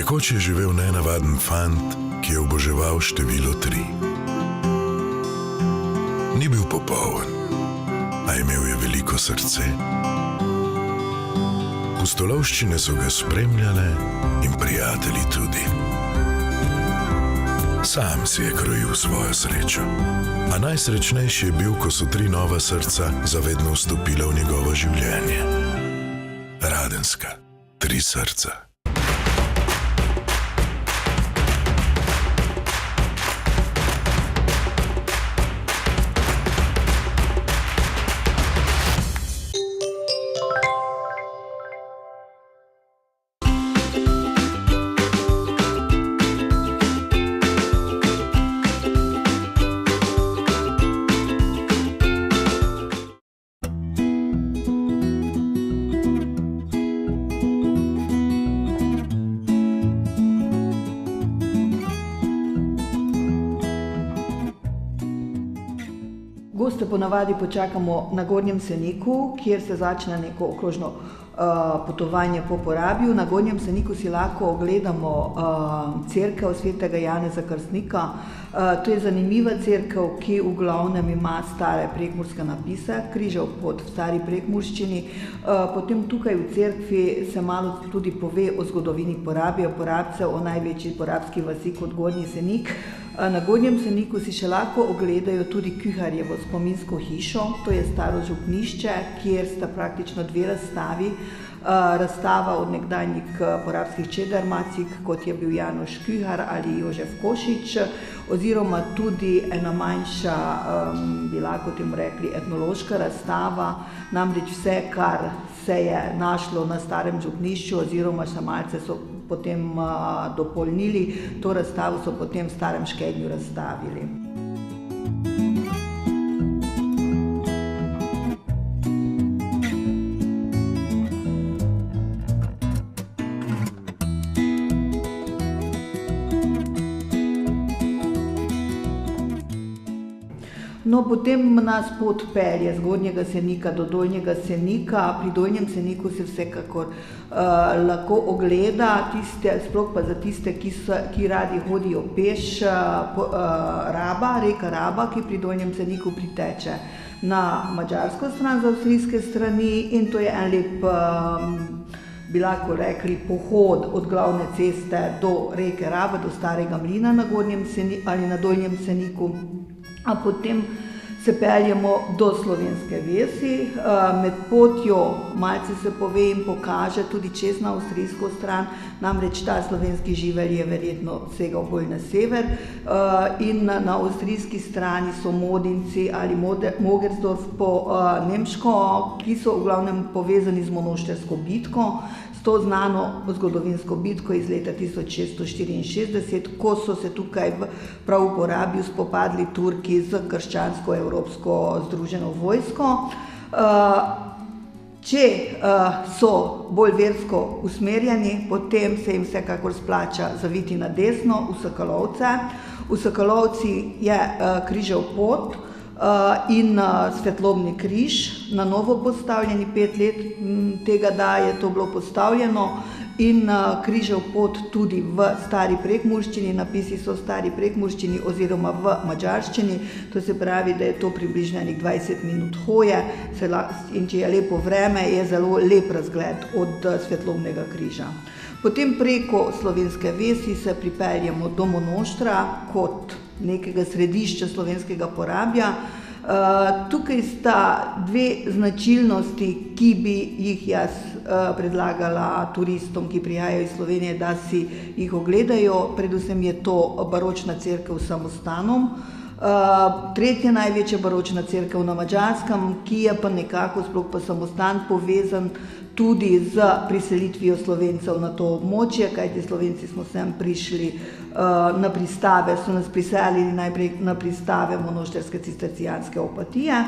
Nekoč je živel nenavaden fant, ki je oboževal število 3. Ni bil popoln, a imel je veliko srce. Pustolovščine so ga spremljale in prijatelji tudi. Sam si je krojil svojo srečo, a najsrečnejši je bil, ko so 3 nova srca zavedno vstopila v njegovo življenje. Radenska, 3 srca. Goste ponavadi počakamo na Gornjem Seniku, kjer se začne neko okrožno potovanje po Porabju. Na Gornjem Seniku si lahko ogledamo cerkev svetega Janeza Krstnika. To je zanimiva cerkev, ki v glavnem ima stare prekmurske napise, križev pot v stari prekmurščini. Potem tukaj v cerkvi se malo tudi pove o zgodovini Porabja, Porabcev, o največji porabski vasi kot Gornji Senik. Na Gornjem Seniku si še lahko ogledajo tudi Kuharjevo spominsko hišo, to je staro župnišče, kjer sta praktično 2 razstavi. Razstava od nekdanjih porabskih čedermacik, kot je bil Janoš Kuhar ali Jožef Košič, oziroma tudi ena manjša, bi lahko temu rekli, etnološka razstava, namreč vse, kar se je našlo na starem župnišču, oziroma še malce so potem dopolnili, to razstavo so potem v Starem Škednju razstavili. No, potem nas pot pelje z Gornjega Senika do Dolnjega Senika. Pri Dolnjem Seniku se vsekakor lahko ogleda, sploh pa za tiste, ki radi hodijo peš, reka Raba, ki pri Dolnjem Seniku priteče na madžarsko stran z avstrijske strani, in to je en lep, bi lahko rekli, pohod od glavne ceste do reke Raba, do Starega mlina na Gornjem Seniku ali na Dolnjem Seniku. A potem se peljemo do Slovenske vesi. Med potjo malce se pove in pokaže tudi čez na avstrijsko stran, namreč ta slovenski živelj je verjetno segal bolj na sever, in na avstrijski strani so Modinci ali Mogersdorf po nemško, ki so v glavnem povezani z Monoštersko bitko, to znano zgodovinsko bitko iz leta 1664, ko so se tukaj prav v Porabju spopadli Turki z krščansko-evropsko združeno vojsko. Če so bolj versko usmerjeni, potem se jim vsekakor splača zaviti na desno v Sokolovce. V Sokolovci je križev pot in svetlobni križ, na novo postavljeni, 5 let tega, da je to bilo postavljeno, in križev pot tudi v stari prekmurščini, napisi so v stari prekmurščini oziroma v madžarščini, to se pravi, da je to približno 20 minut hoje, in če je lepo vreme, je zelo lep razgled od svetlobnega križa. Potem preko Slovenske vesi se pripeljemo do Monoštra kot nekega središča slovenskega Porabja. Tukaj sta 2 značilnosti, ki bi jih jaz predlagala turistom, ki prihajajo iz Slovenije, da si jih ogledajo. Predvsem je to baročna cerkev s samostanom, 3. največja baročna cerkev na Madžarskem, ki je pa nekako, sploh pa samostan, povezan tudi z priselitvijo Slovencev na to območje, kajti Slovenci smo sem prišli na pristave, so nas priselili najprej na pristave Monošterske cistercijanske Opatije.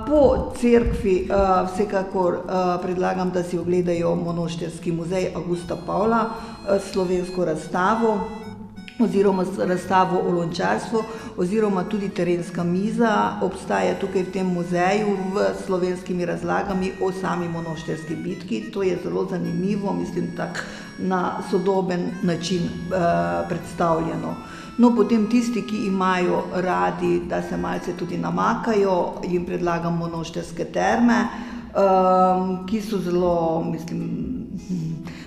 Po cerkvi vsekakor predlagam, da si ogledajo Monošterski muzej Avgusta Pavla, slovensko razstavo. oziroma razstavo o lončarstvu, oziroma tudi terenska miza obstaja tukaj v tem muzeju s slovenskimi razlagami o sami Monošterski bitki. To je zelo zanimivo, mislim, tako na sodoben način predstavljeno. No, potem tisti, ki imajo radi, da se malce tudi namakajo, jim predlagam Monošterske terme, ki so zelo, mislim,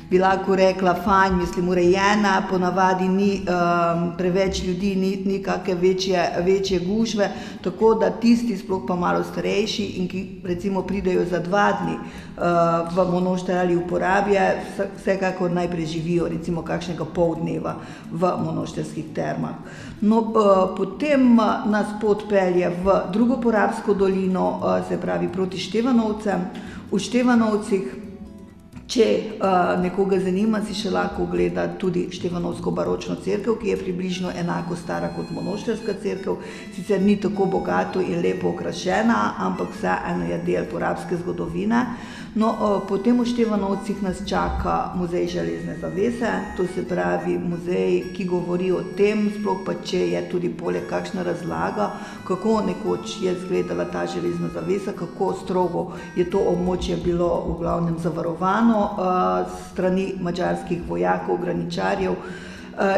bi lahko rekla, fajn, mislim, urejena, ponavadi ni preveč ljudi, ni kakšne večje gužve, tako da tisti, sploh pa malo starejši in ki recimo pridejo za 2 dni v Monošter ali v Porabje, vsekakor naj preživijo recimo kakšnega pol dneva v Monošterskih termah. No, potem nas pot pelje v drugo Porabsko dolino, se pravi proti Števanovcem. V Števanovcih, če nekoga zanima, si še lahko ogleda tudi Števanovsko baročno cerkev, ki je približno enako stara kot Monošterska cerkev. Sicer ni tako bogato in lepo okrašena, ampak vseeno je del porabske zgodovine. No, potem v Števanovcih nas čaka muzej železne zavese, to se pravi muzej, ki govori o tem, sploh pa če je tudi poleg kakšna razlaga, kako nekoč je izgledala ta železna zavesa, kako strogo je to območje bilo v glavnem zavarovano strani madžarskih vojakov, graničarjev.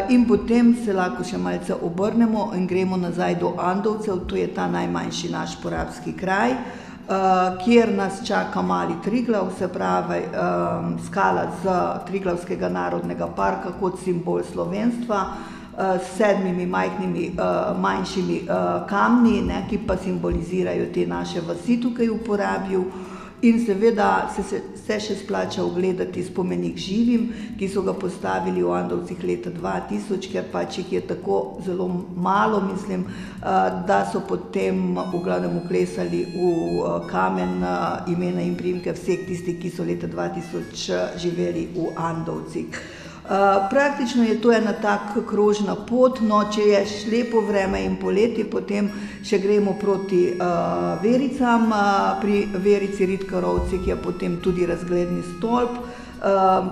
In potem se lahko še malce obrnemo in gremo nazaj do Andovcev, to je ta najmanjši naš porabski kraj, kjer nas čaka Mali Triglav, se pravi skala z Triglavskega narodnega parka kot simbol slovenstva, s 7 majhnimi, manjšimi kamni, ki pa simbolizirajo te naše vasi tukaj v Porabju. In seveda se še splača ogledati spomenik živim, ki so ga postavili v Andovcih leta 2000, ker pač jih je tako zelo malo, mislim, da so potem v glavnem uklesali v kamen imena in priimke vseh tistih, ki so leta 2000 živeli v Andovcih. Praktično je to ena taka krožna pot, no, če je lepo vreme in poleti, potem še gremo proti Vericam, pri Verici Ritkarovcih je potem tudi razgledni stolp,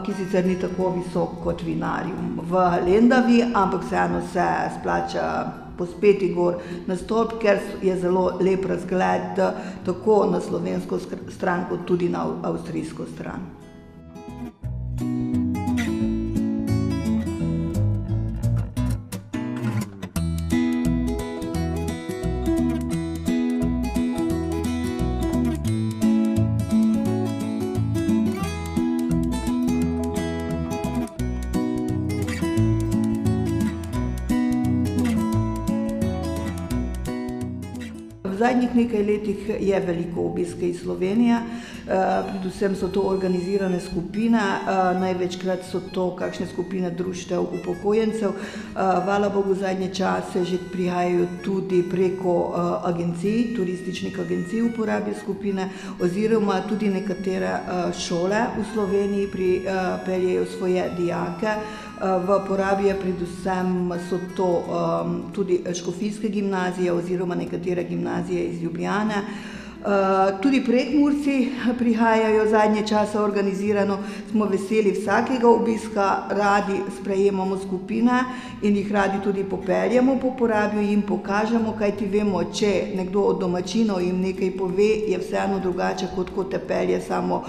ki sicer ni tako visok kot Vinarium v Lendavi, ampak vseeno se splača pospeti gor na stolp, ker je zelo lep razgled tako na slovensko stran kot tudi na avstrijsko stran. V zadnjih nekaj letih je veliko obiska iz Slovenije, predvsem so to organizirane skupine, največkrat so to kakšne skupine društev upokojencev. Hvala Bogu, zadnje čase že prihajajo tudi preko agencij, turističnih agencij v Porabje skupine, oziroma tudi nekatere šole v Sloveniji pripeljejo svoje dijake. V Porabje predvsem so to tudi škofijske gimnazije oziroma nekatere gimnazije iz Ljubljane. Tudi Prekmurci prihajajo zadnje čase organizirano, smo veseli vsakega obiska, radi sprejemamo skupine in jih radi tudi popeljemo po Porabju in jim pokažemo, kajti vemo, če nekdo od domačinov jim nekaj pove, je vseeno drugače, kot ko te pelje samo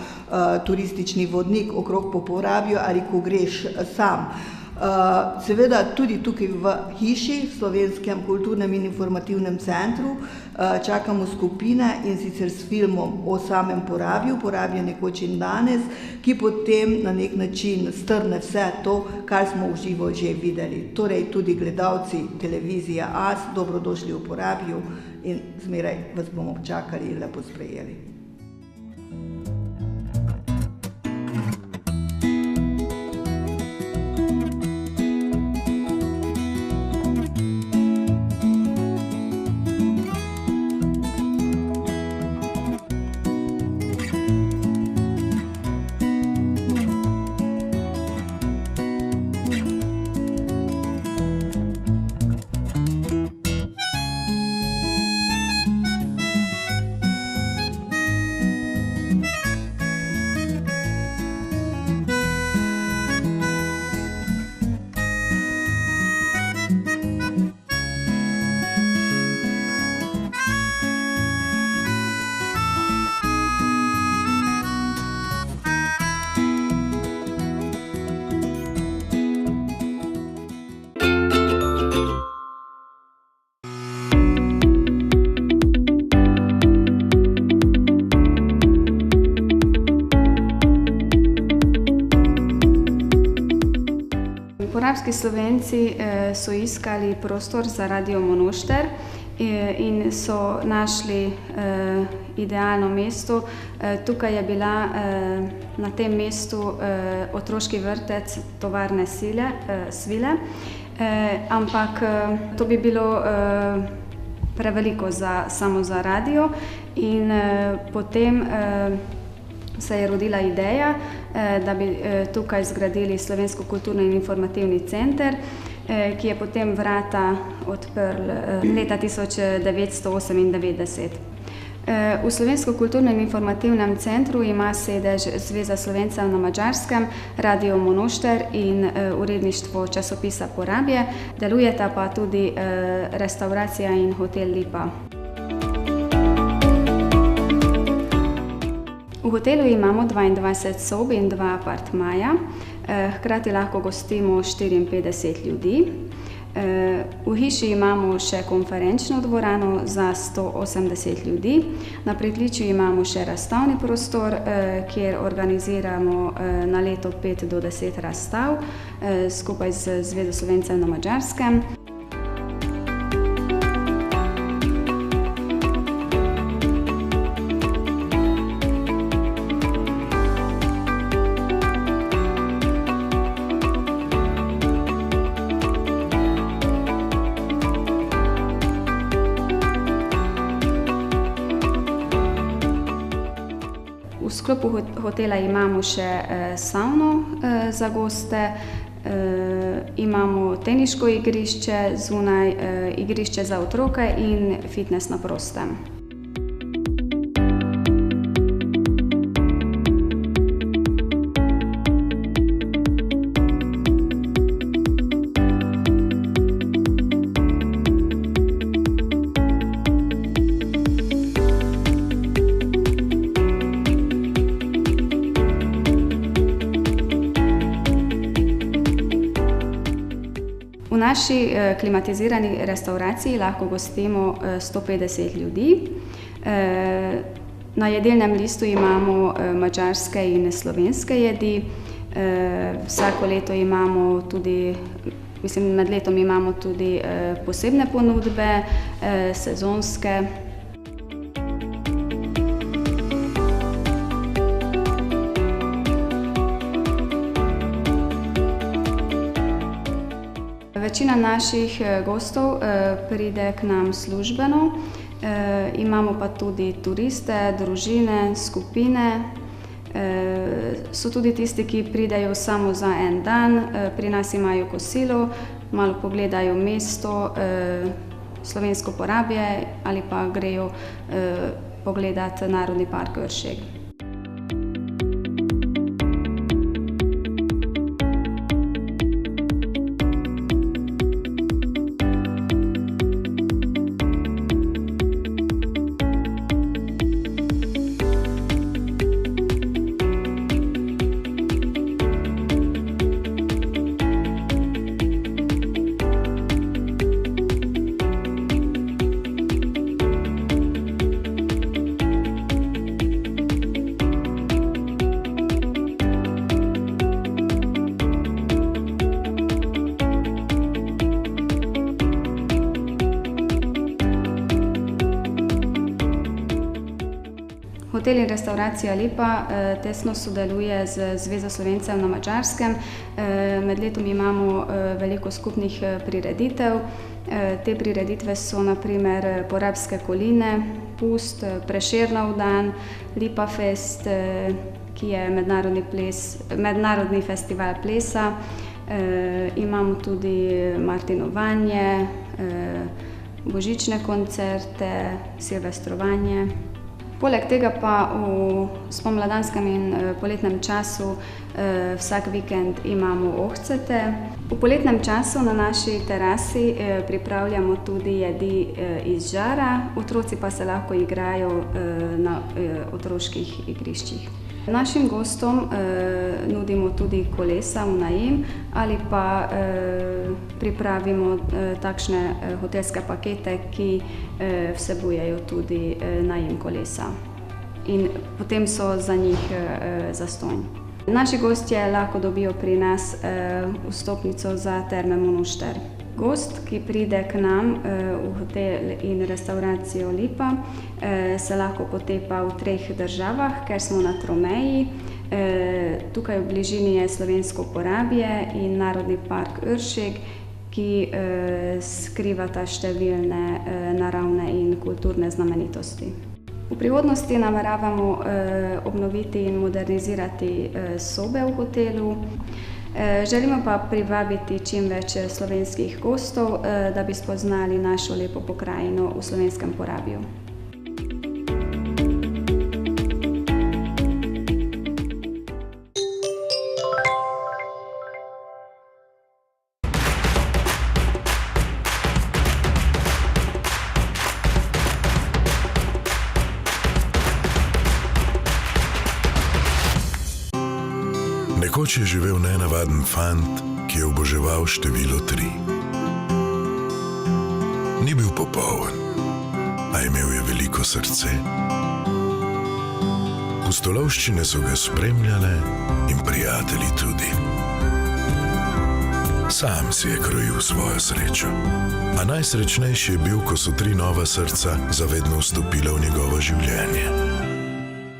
turistični vodnik okrog po Porabju ali ko greš sam. Seveda tudi tukaj v hiši, v Slovenskem kulturnem in informativnem centru, čakamo skupine in sicer s filmom o samem Porabju, Porabje nekoč in danes, ki potem na nek način strne vse to, kar smo v živo že videli. Torej tudi gledalci televizije AS, dobrodošli v Porabju in zmeraj vas bomo čakali in lepo sprejeli. Porabski Slovenci so iskali prostor za Radio Monošter in so našli idealno mesto. Tukaj je bila na tem mestu otroški vrtec tovarne Svile, ampak to bi bilo preveliko samo za radio in potem se je rodila ideja, da bi tukaj zgradili Slovensko kulturno in informativni center, ki je potem vrata odprl leta 1998. V Slovensko kulturnem in informativnem centru ima sedež Zveza Slovencev na Madžarskem, Radio Monošter in uredništvo časopisa Porabje, delujeta pa tudi restavracija in hotel Lipa. V hotelu imamo 22 sob in 2 apartmaja, hkrati lahko gostimo 54 ljudi. V hiši imamo še konferenčno dvorano za 180 ljudi. Na pritličju imamo še razstavni prostor, kjer organiziramo na leto 5 do 10 razstav skupaj z Zvezo Slovencev na Madžarskem. V sklopu hotela imamo še savno za goste, imamo teniško igrišče zunaj, igrišče za otroke in fitnes na prostem. V naši klimatizirani restavraciji lahko gostimo 150 ljudi. Na jedilnem listu imamo madžarske in slovenske jedi. Vsako leto imamo tudi, med letom imamo tudi posebne ponudbe, sezonske. Večina naših gostov pride k nam službeno, imamo pa tudi turiste, družine, skupine. So tudi tisti, ki pridejo samo za en dan, pri nas imajo kosilo, malo pogledajo mesto, slovensko Porabje ali pa grejo pogledati Narodni park Gršeg. Hotel in restavracija Lipa tesno sodeluje z Zvezo Slovencev na Madžarskem. Med letom imamo veliko skupnih prireditev. Te prireditve so na primer Porabske koline, Pust, Prešernov dan, Lipafest, ki je mednarodni festival plesa. Imamo tudi martinovanje, božične koncerte, silvestrovanje. Poleg tega pa v spomladanskem in poletnem času vsak vikend imamo ohcete. V poletnem času na naši terasi pripravljamo tudi jedi iz žara, otroci pa se lahko igrajo na otroških igriščih. Našim gostom nudimo tudi kolesa v najem ali pa pripravimo takšne hotelske pakete, ki vsebujejo tudi najem kolesa in potem so za njih zastonj. Naši gostje lahko dobijo pri nas vstopnico za Terme Monošter. Gost, ki pride k nam v hotel in restauracijo Lipa, se lahko potepa v 3 državah, ker smo na tromeji. Tukaj v bližini je slovensko Porabje in Narodni park Iršig, ki skrivata številne naravne in kulturne znamenitosti. V prihodnosti nameravamo obnoviti in modernizirati sobe v hotelu. Želimo pa privabiti čim več slovenskih gostov, da bi spoznali našo lepo pokrajino v slovenskem Porabju. Nekoč je živel nenavaden fant, ki je oboževal število 3. Ni bil popoln, a imel je veliko srce. Pustolovščine so ga spremljale in prijatelji tudi. Sam si je krojil svojo srečo, a najsrečnejši je bil, ko so 3 nova srca zavedno vstopila v njegovo življenje.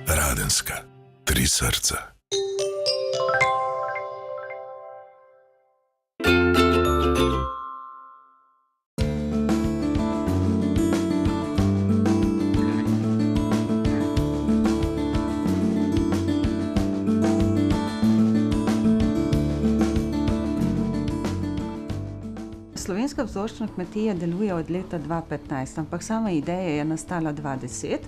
Radenska, 3 srca. Slovenska vzorčna kmetija deluje od leta 2015, ampak sama ideja je nastala 2010.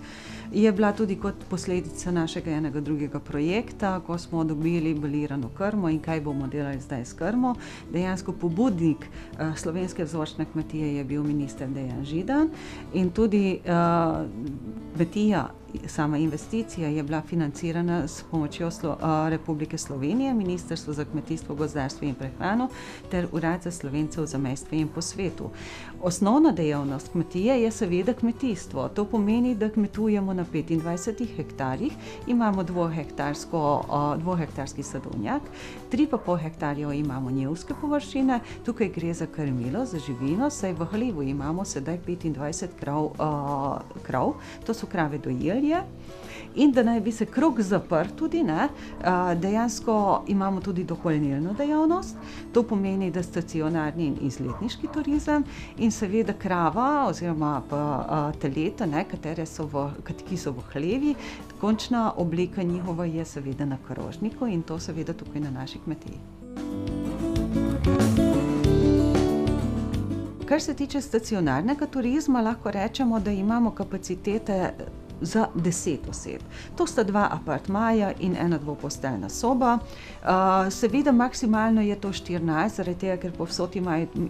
Je bila tudi kot posledica našega enega drugega projekta, ko smo dobili balirano krmo in kaj bomo delali zdaj s krmo. Dejansko pobudnik Slovenske vzorčne kmetije je bil minister Dejan Židan in tudi kmetija, sama investicija je bila financirana s pomočjo Republike Slovenije, Ministrstvo za kmetijstvo, gozdarstvo in prehrano ter Urad za Slovence v zamejstvu in po svetu. Osnovna dejavnost kmetije je seveda kmetijstvo. To pomeni, da kmetujemo na 25 hektarjih, imamo dvohektarski sadovnjak, 3,5 hektarjev imamo njevske površine, tukaj gre za krmilo, za živino, saj v hlevu imamo sedaj 25 krav, to so krave dojilje. In da naj bi se krog zaprl tudi, dejansko imamo tudi dohranilno dejavnost, to pomeni, da stacionarni in izletniški turizem in seveda krava oziroma teleta, ki so v hlevi, končna oblika njihova je seveda na krožniku in to seveda tukaj na naši kmetiji. Kar se tiče stacionarnega turizma, lahko rečemo, da imamo kapacitete za 10 oseb. To sta 2 apartmaja in 1 dvoposteljna soba. Seveda maksimalno je to 14, zaradi tega, ker povsod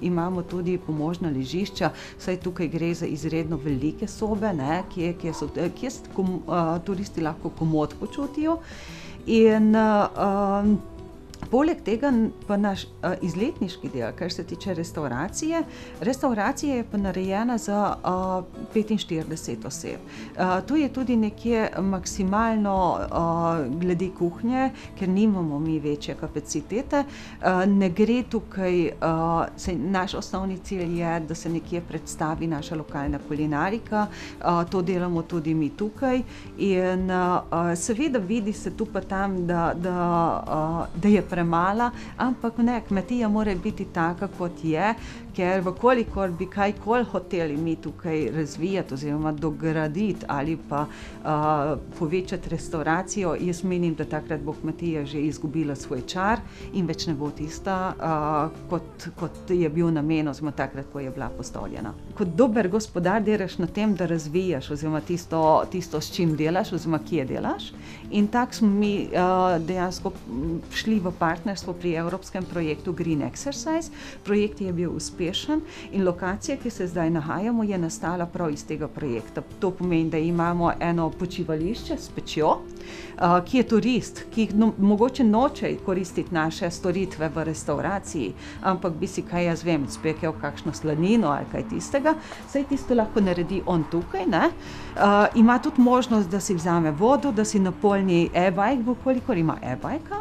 imamo tudi pomožna ležišča, saj tukaj gre za izredno velike sobe, kjer se turisti lahko komot počutijo. In poleg tega pa naš izletniški del, kar se tiče restauracije. Restauracija je pa narejena za 45 oseb. Tu je tudi nekje maksimalno glede kuhnje, ker nimamo mi večje kapacitete. Ne gre tukaj, naš osnovni cilj je, da se nekje predstavi naša lokalna kulinarika. To delamo tudi mi tukaj in seveda vidi se tu pa tam, da je premala, ampak ne, kmetija mora biti taka, kot je, ker vkolikor bi kajkoli hoteli mi tukaj razvijati oziroma dograditi ali pa povečati restauracijo, jaz menim, da takrat bo kmetija že izgubila svoj čar in več ne bo tista, kot je bil namen oziroma takrat, ko je bila postavljena. Kot dober gospodar delaš na tem, da razvijaš oziroma tisto, s čim delaš oziroma kje delaš. In tako smo mi dejansko šli v partnerstvo pri evropskem projektu Green Exercise. Projekt je bil uspešen in lokacija, ki se zdaj nahajamo, je nastala prav iz tega projekta. To pomeni, da imamo eno počivališče s pečjo, ki je turist, ki mogoče noče koristiti naše storitve v restauraciji, ampak bi si, kaj jaz vem, spekel kakšno slanino ali kaj tistega, saj tisto lahko naredi on tukaj, ima tudi možnost, da si vzame vodo, da si napolni e-bike, kolikor ima e-bajka.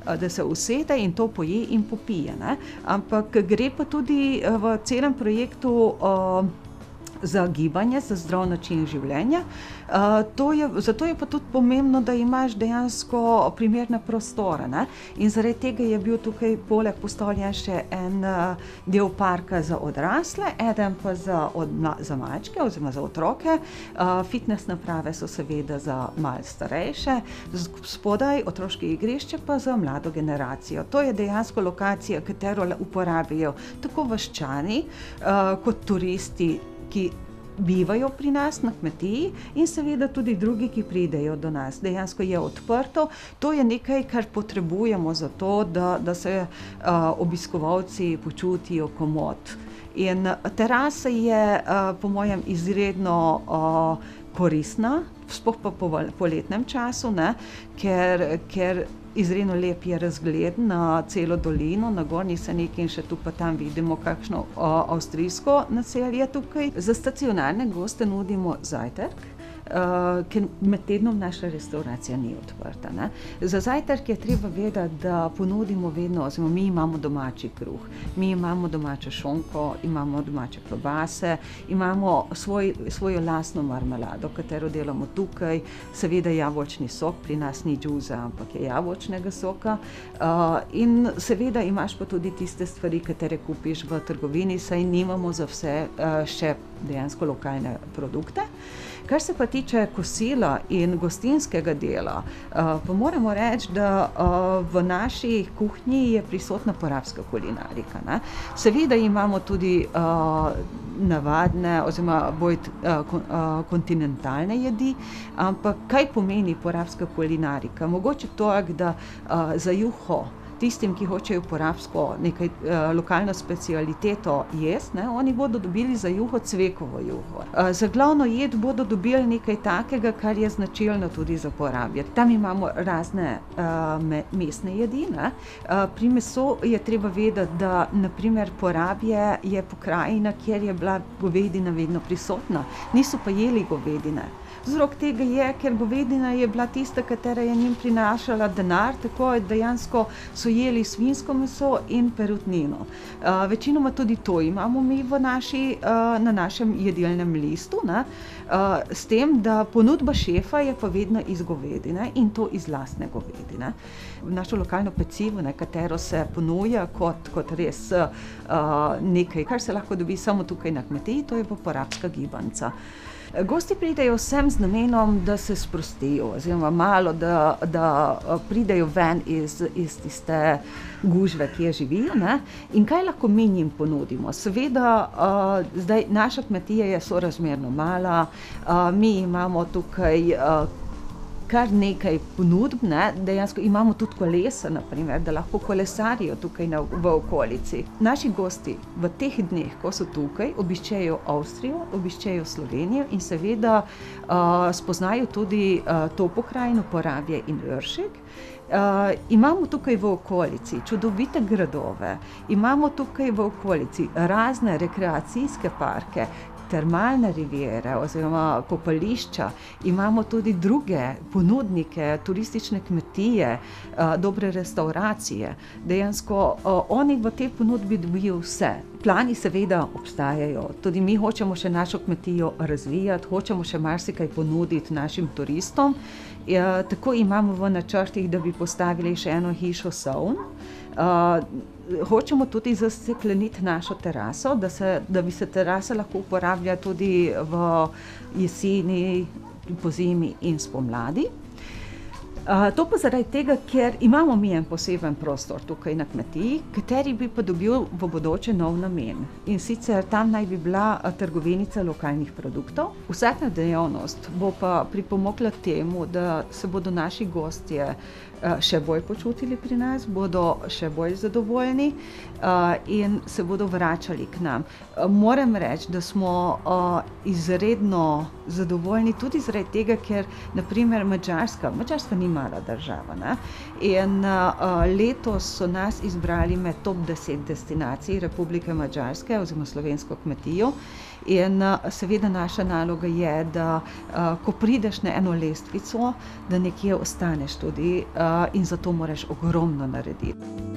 da se usede in to poje in popije, ne. Ampak gre pa tudi v celem projektu za gibanje, za zdrav način življenja. Zato je pa tudi pomembno, da imaš dejansko primerne prostore, ne? In zaradi tega je bil tukaj poleg postavljen še en del parka za odrasle, eden pa za mačke oziroma za otroke. Fitness naprave so seveda za malo starejše, spodaj otroške igrišče pa za mlado generacijo. To je dejansko lokacija, katero uporabijo tako vaščani kot turisti, ki bivajo pri nas na kmetiji in seveda tudi drugi, ki pridejo do nas. Dejansko je odprto. To je nekaj, kar potrebujemo za to, da se obiskovalci počutijo komot. In terasa je po mojem izredno koristna, sploh pa po poletnem času, ne, ker izredno lep je razgled na celo dolino, na Gornji Seneki in še tu pa tam vidimo kakšno avstrijsko naselje tukaj. Za stacionarne goste nudimo zajtrk, ker med tednom naša restavracija ni odprta, ne. Za zajtrk je treba vedeti, da ponudimo vedno, oziroma mi imamo domači kruh, mi imamo domačo šunko, imamo domače klobase, imamo svojo lastno marmelado, katero delamo tukaj, seveda jabolčni sok, pri nas ni džuza, ampak je jabolčnega soka, in seveda imaš pa tudi tiste stvari, katere kupiš v trgovini, saj nimamo za vse še dejansko lokalne produkte. Kar se pa tiče kosila in gostinskega dela, pa moramo reči, da v naši kuhinji je prisotna porabska kulinarika, ne. Seveda imamo tudi navadne oziroma bolj kontinentalne jedi, ampak kaj pomeni porabska kulinarika? Mogoče to, da za juho tistim, ki hočejo porabsko nekaj lokalno specialiteto jesti, ne, oni bodo dobili za juho cvekovo juho. Za glavno jed bodo dobili nekaj takega, kar je značilno tudi za Porabje. Tam imamo razne mesne jedi, ne. Pri mesu je treba vedeti, da na primer Porabje je pokrajina, kjer je bila govedina vedno prisotna, niso pa jeli govedine. Vzrok tega je, ker govedina je bila tista, katera je njim prinašala denar, tako dejansko so jeli svinjsko meso in perutnino. Večinoma tudi to imamo mi na našem jedilnem listu, ne, s tem, da ponudba šefa je pa vedno iz govedine in to iz lastne govedine. Našo lokalno pecivo, ne, katero se ponuja kot res nekaj, kar se lahko dobi samo tukaj na kmetiji, to je pa porabska gibanca. Gosti pridejo sem z namenom, da se sprostijo, oziroma malo, da pridejo ven iz tiste gužve, kje živijo, ne. In kaj lahko mi njim ponudimo? Seveda, zdaj naša kmetija je sorazmerno mala, mi imamo tukaj kar nekaj ponudb, ne, dejansko imamo tudi kolesa, na primer, da lahko kolesarijo tukaj v okolici. Naši gosti v teh dneh, ko so tukaj, obiščejo Avstrijo, obiščejo Slovenijo in seveda spoznajo tudi to pokrajino Porabje in Vršek. Imamo tukaj v okolici čudovite gradove, imamo tukaj v okolici razne rekreacijske parke, termalne riviere oziroma kopališča, imamo tudi druge ponudnike, turistične kmetije, dobre restavracije. Dejansko oni v tej ponudbi dobijo vse. Plani seveda obstajajo, tudi mi hočemo še našo kmetijo razvijati, hočemo še marsikaj ponuditi našim turistom. Tako imamo v načrtih, da bi postavili še eno hišo savn. Hočemo tudi zastekleniti našo teraso, da bi se terasa lahko uporabljala tudi v jeseni, pozimi in spomladi. To pa zaradi tega, ker imamo mi en poseben prostor tukaj na kmetiji, kateri bi pa dobil v bodoče nov namen. In sicer tam naj bi bila trgovinica lokalnih produktov. Vsaka dejavnost bo pa pripomogla temu, da se bodo naši gostje še bolj počutili pri nas, bodo še bolj zadovoljni in se bodo vračali k nam. Moram reči, da smo izredno zadovoljni tudi zaradi tega, ker na primer Madžarska ni mala država, ne? In letos so nas izbrali med top 10 destinacij Republike Madžarske oziroma slovensko kmetijo In seveda naša naloga je, da ko prideš na eno lestvico, da nekje ostaneš tudi in zato moraš ogromno narediti.